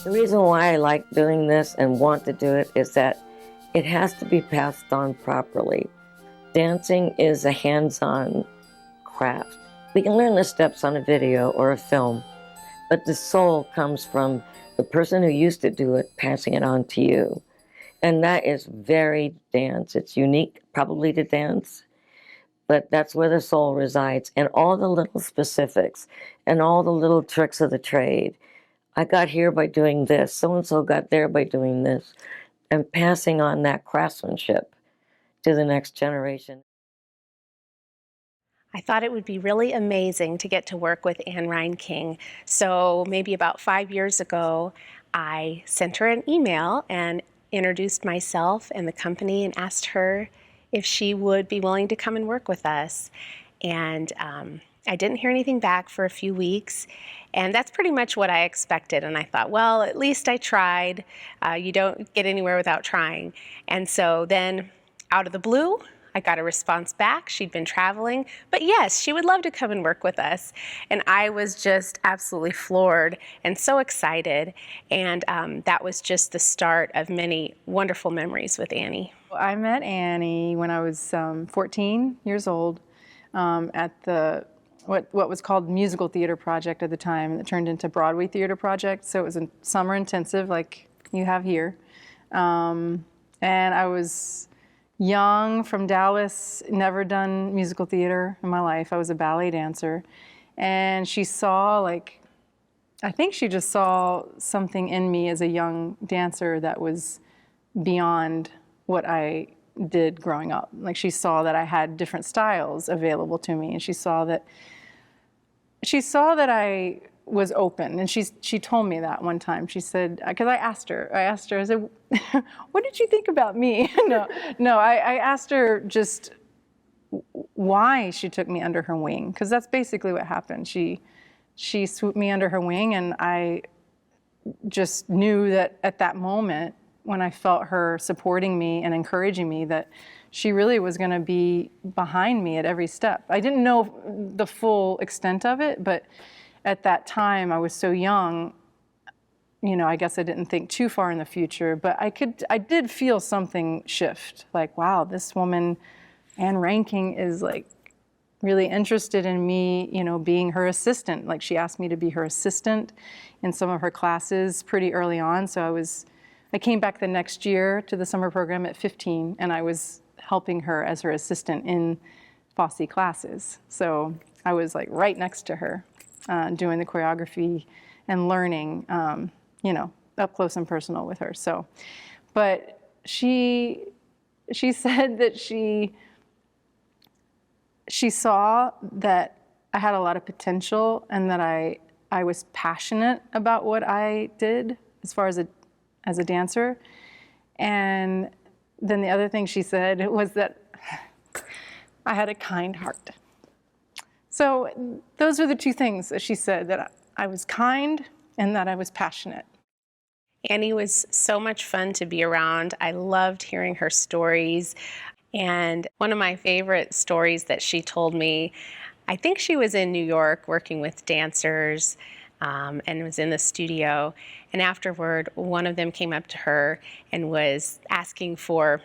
The reason why I like doing this and want to do it is that it has to be passed on properly. Dancing is a hands-on craft. We can learn the steps on a video or a film, but the soul comes from the person who used to do it passing it on to you. And that is very dance. It's unique probably to dance, but that's where the soul resides, and all the little specifics and all the little tricks of the trade. I got here by doing this, so-and-so got there by doing this, and passing on that craftsmanship to the next generation. I thought it would be really amazing to get to work with Anne Reinking. So maybe about 5 years ago, I sent her an email and introduced myself and the company and asked her if she would be willing to come and work with us. And I didn't hear anything back for a few weeks, and that's pretty much what I expected. And I thought, well, at least I tried. You don't get anywhere without trying. And so then, out of the blue, I got a response back. She'd been traveling, but yes, she would love to come and work with us. And I was just absolutely floored and so excited. And that was just the start of many wonderful memories with Annie. I met Annie when I was 14 years old at the what was called Musical Theater Project at the time, and it turned into Broadway Theater Project. So it was a summer intensive like you have here. And I was young, from Dallas, never done musical theater in my life. I was a ballet dancer. And she saw, I think she just saw something in me as a young dancer that was beyond what I did growing up. Like, she saw that I had different styles available to me, and she saw that I was open. And she told me that one time. She said, because I asked her, I said, what did you think about me? I asked her just why she took me under her wing, because that's basically what happened. She swooped me under her wing, and I just knew that at that moment, when I felt her supporting me and encouraging me, that she really was going to be behind me at every step. I didn't know the full extent of it, but at that time, I was so young, I guess I didn't think too far in the future, but I did feel something shift. Like, wow, this woman, Anne Reinking, is really interested in me, being her assistant. Like, she asked me to be her assistant in some of her classes pretty early on. So I came back the next year to the summer program at 15, and I was helping her as her assistant in Fosse classes. So I was right next to her, doing the choreography and learning, up close and personal with her. So, but she said that she saw that I had a lot of potential, and that I was passionate about what I did as far as a dancer. And then the other thing she said was that I had a kind heart. So those are the two things that she said, that I was kind and that I was passionate. Annie was so much fun to be around. I loved hearing her stories. And one of my favorite stories that she told me, I think she was in New York working with dancers, and was in the studio. And afterward, one of them came up to her and was asking for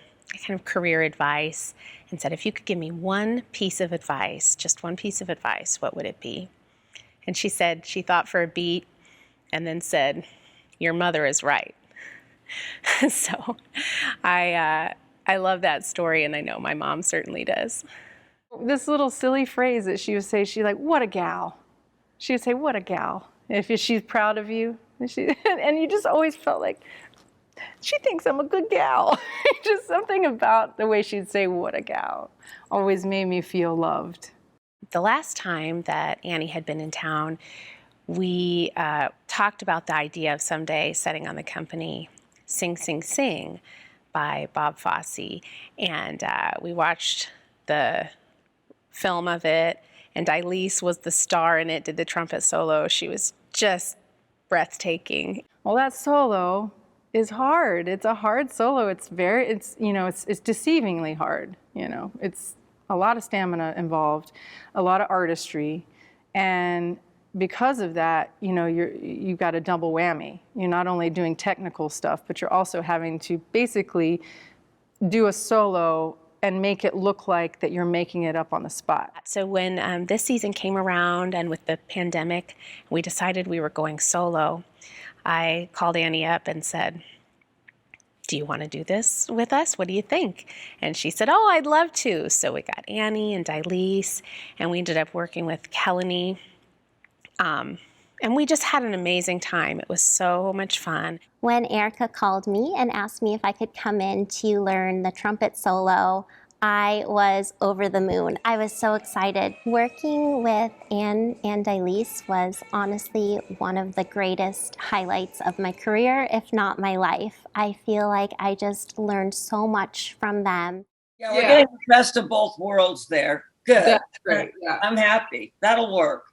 kind of career advice, and said, if you could give me one piece of advice, just one piece of advice, what would it be? And she said, she thought for a beat and then said, your mother is right. So I love that story, and I know my mom certainly does. This little silly phrase that she would say, she's like, what a gal. She would say, what a gal. If she's proud of you. And you just always felt like, she thinks I'm a good gal. Just something about the way she'd say, what a gal, always made me feel loved. The last time that Annie had been in town, we talked about the idea of someday setting on the company Sing, Sing, Sing by Bob Fosse. And we watched the film of it, and Dilise was the star in it, did the trumpet solo. She was just breathtaking. Well, that solo is hard. It's a hard solo. It's deceivingly hard. It's a lot of stamina involved, a lot of artistry, and because of that, you've got a double whammy. You're not only doing technical stuff, but you're also having to basically do a solo and make it look like that you're making it up on the spot. So when this season came around and with the pandemic, we decided we were going solo, I called Annie up and said, do you want to do this with us? What do you think? And she said, oh, I'd love to. So we got Annie and Dilise, and we ended up working with Kelly. And we just had an amazing time. It was so much fun. When Erica called me and asked me if I could come in to learn the trumpet solo, I was over the moon. I was so excited. Working with Anne and Dilise was honestly one of the greatest highlights of my career, if not my life. I feel like I just learned so much from them. Yeah, we're getting the best of both worlds there. Good. That's great. Yeah. I'm happy. That'll work.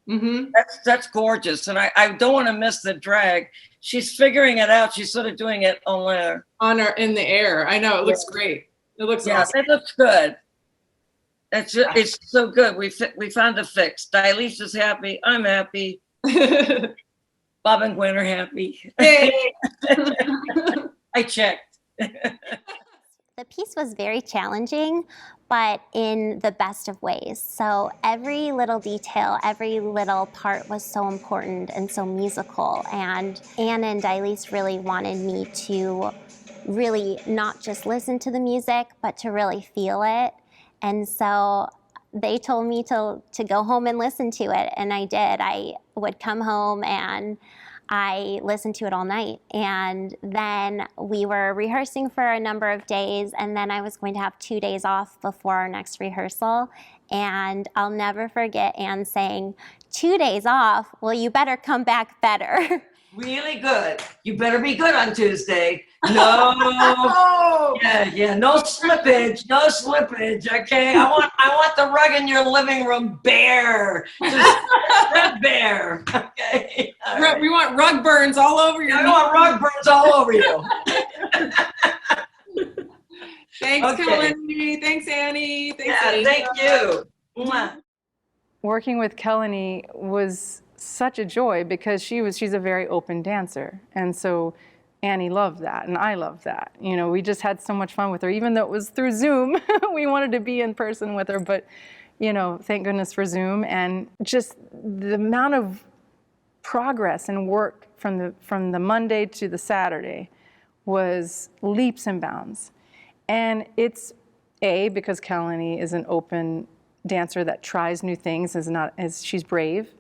Mm-hmm. That's gorgeous. And I don't want to miss the drag. She's figuring it out. She's sort of doing it In the air. I know. It looks great. It looks awesome. It looks good. It's so good. We found a fix. Dilise is happy. I'm happy. Bob and Gwen are happy. Hey. I checked. The piece was very challenging, but in the best of ways. So every little detail, every little part was so important and so musical. And Anna and Dilise really wanted me to really not just listen to the music, but to really feel it. And so they told me to go home and listen to it, and I did. I would come home and I listened to it all night. And then we were rehearsing for a number of days, and then I was going to have 2 days off before our next rehearsal. And I'll never forget Anne saying, 2 days off? Well, you better come back better. Really good. You better be good on Tuesday. No. No slippage. No slippage. Okay. I want the rug in your living room bare. Just bare. Okay. Right. We want rug burns all over you. I want rug burns all over you. Thanks, Kelly. Thanks, Annie. Thanks, Annie. Thank you. Mwah. Working with Kelly was such a joy because she's a very open dancer, and so Annie loved that, and I loved that. We just had so much fun with her, even though it was through Zoom. We wanted to be in person with her, but thank goodness for Zoom. And just the amount of progress and work from the Monday to the Saturday was leaps and bounds. And it's because Kelly is an open dancer that tries new things, as she's brave.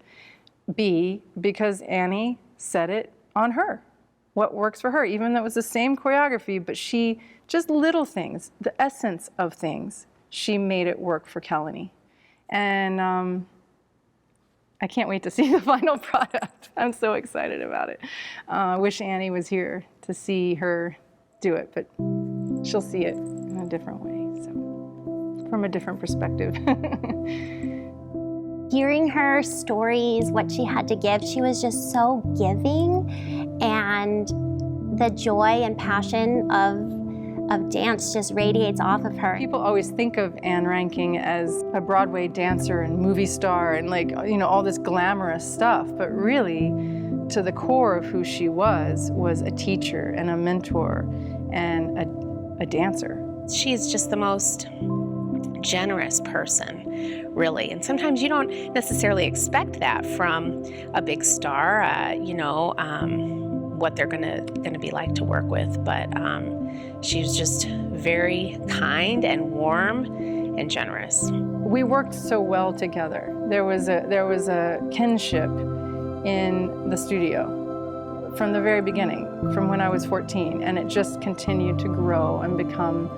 B, because Annie set it on her, what works for her, even though it was the same choreography, but she, just little things, the essence of things, she made it work for Kelly. And I can't wait to see the final product. I'm so excited about it. I wish Annie was here to see her do it, but she'll see it in a different way, so from a different perspective. Hearing her stories, what she had to give, she was just so giving, and the joy and passion of dance just radiates off of her. People always think of Ann Reinking as a Broadway dancer and movie star and all this glamorous stuff, but really, to the core of who she was a teacher and a mentor and a dancer. She's just the most generous person, really. And sometimes you don't necessarily expect that from a big star, what they're gonna be like to work with. But she's just very kind and warm and generous. We worked so well together. There was a kinship in the studio from the very beginning, from when I was 14, and it just continued to grow and become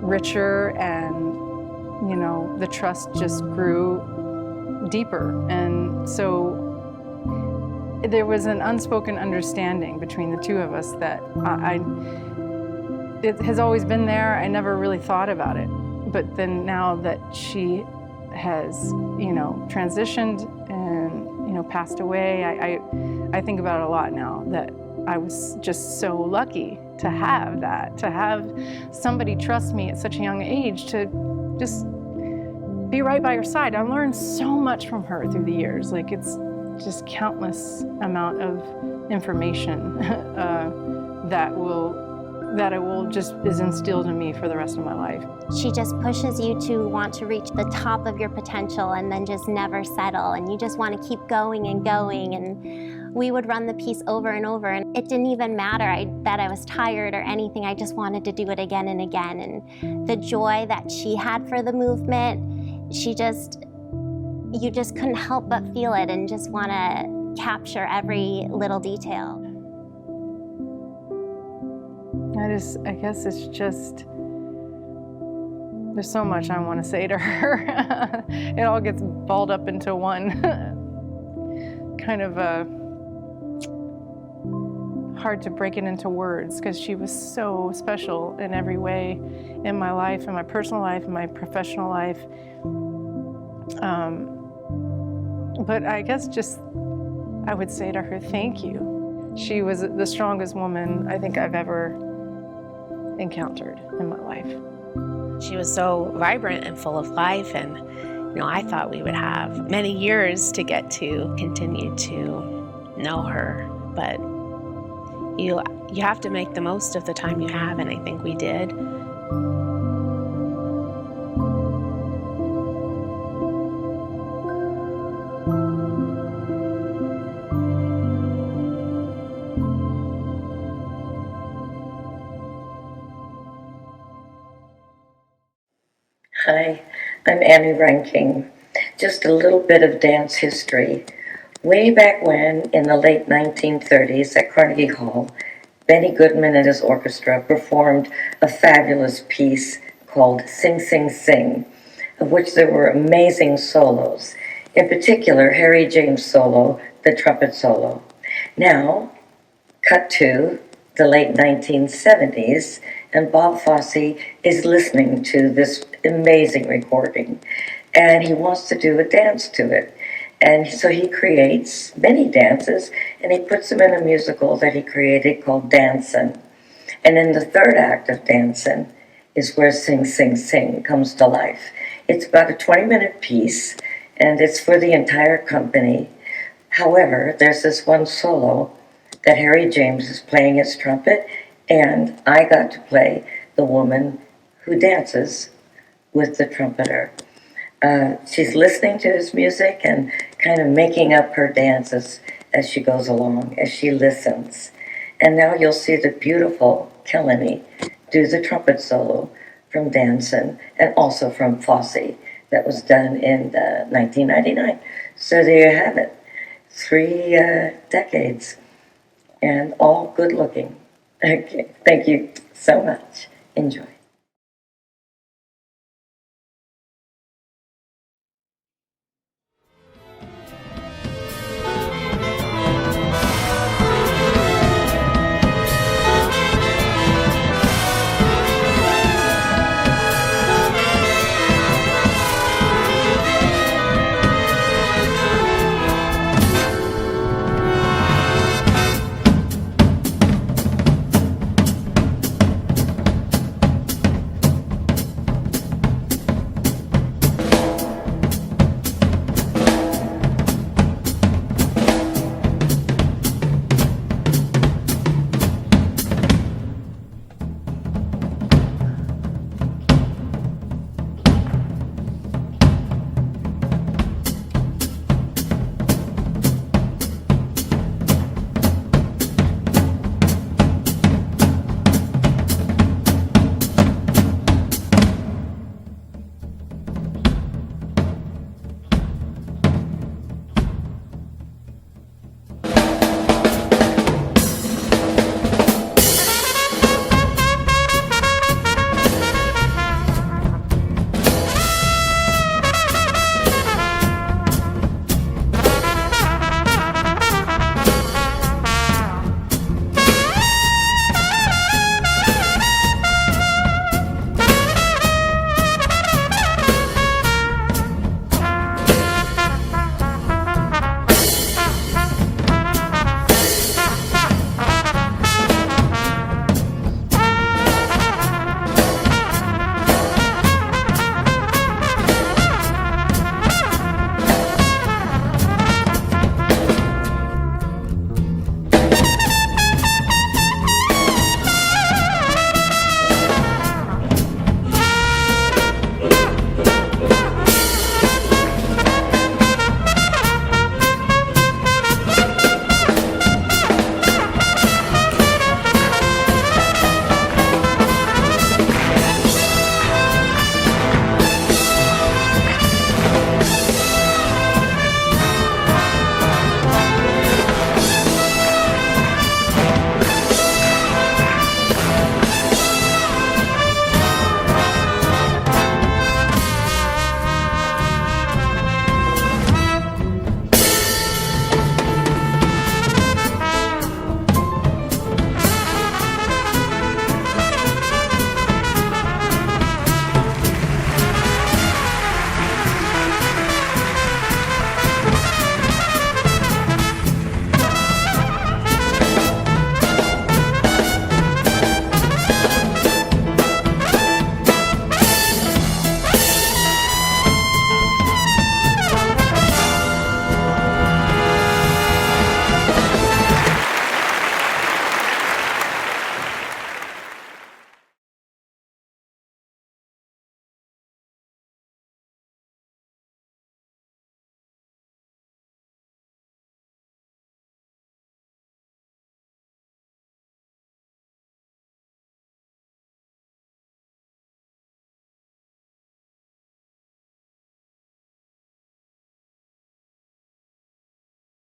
richer, and the trust just grew deeper. And so there was an unspoken understanding between the two of us that it has always been there. I never really thought about it, but then now that she has transitioned and passed away, I think about it a lot now, that I was just so lucky to have that, to have somebody trust me at such a young age to just be right by her side. I learned so much from her through the years. Like, it's just countless amount of information that it will just is instilled in me for the rest of my life. She just pushes you to want to reach the top of your potential and then just never settle, and you just want to keep going and going. And we would run the piece over and over, and it didn't even matter that I was tired or anything. I just wanted to do it again and again. And the joy that she had for the movement, you just couldn't help but feel it and just want to capture every little detail. I guess it's just, there's so much I want to say to her. It all gets balled up into one kind of hard to break it into words, because she was so special in every way in my life, in my personal life, in my professional life. But I guess just, I would say to her, thank you. She was the strongest woman I think I've ever encountered in my life. She was so vibrant and full of life, and I thought we would have many years to get to continue to know her, but you have to make the most of the time you have, and I think we did. Hi, I'm Annie Reinking. Just a little bit of dance history. Way back when, in the late 1930s at Carnegie Hall, Benny Goodman and his orchestra performed a fabulous piece called Sing, Sing, Sing, of which there were amazing solos. In particular, Harry James' solo, the trumpet solo. Now, cut to the late 1970s, and Bob Fosse is listening to this amazing recording, and he wants to do a dance to it. And so he creates many dances, and he puts them in a musical that he created called Dancin'. And in the third act of Dancin' is where Sing, Sing, Sing comes to life. It's about a 20-minute piece, and it's for the entire company. However, there's this one solo that Harry James is playing his trumpet, and I got to play the woman who dances with the trumpeter. She's listening to his music and kind of making up her dances as she goes along, as she listens. And now you'll see the beautiful Kelly do the trumpet solo from Dancin' and also from Fosse that was done in 1999. So there you have it, 3 decades, and all good looking. Okay, thank you so much. Enjoy.